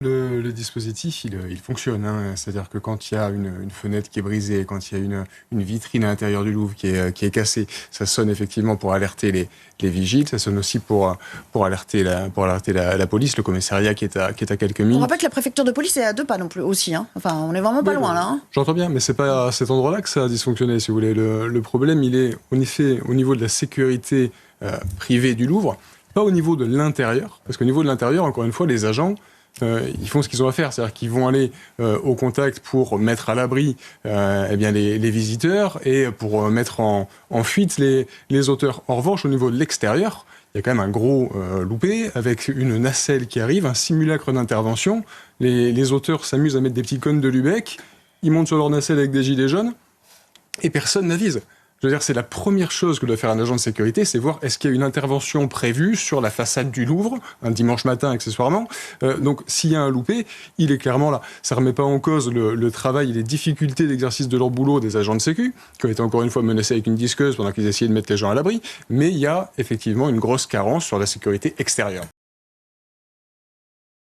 Le dispositif, il fonctionne, hein. C'est-à-dire que quand il y a une fenêtre qui est brisée, quand il y a une vitrine à l'intérieur du Louvre qui est cassée, ça sonne effectivement pour alerter les vigiles, ça sonne aussi pour alerter la police, le commissariat qui est à quelques On minutes. rappelle que la préfecture de police est à 2 pas non plus aussi, hein. Enfin, on est vraiment pas loin là, hein. J'entends bien, mais c'est pas à cet endroit-là que ça a dysfonctionné, si vous voulez. Le problème, il est en effet au niveau de la sécurité privée du Louvre, pas au niveau de l'intérieur, parce qu'au niveau de l'intérieur, encore une fois, les agents ils font ce qu'ils ont à faire, c'est-à-dire qu'ils vont aller au contact pour mettre à l'abri les visiteurs et pour mettre en fuite les auteurs. En revanche, au niveau de l'extérieur, il y a quand même un gros loupé avec une nacelle qui arrive, un simulacre d'intervention. Les auteurs s'amusent à mettre des petits cônes de Lubeck, ils montent sur leur nacelle avec des gilets jaunes et personne n'avise. Je veux dire, c'est la première chose que doit faire un agent de sécurité, c'est voir est-ce qu'il y a une intervention prévue sur la façade du Louvre, un dimanche matin accessoirement. Donc, s'il y a un loupé, il est clairement là. Ça ne remet pas en cause le travail et les difficultés d'exercice de leur boulot des agents de sécu, qui ont été encore une fois menacés avec une disqueuse pendant qu'ils essayaient de mettre les gens à l'abri. Mais il y a effectivement une grosse carence sur la sécurité extérieure.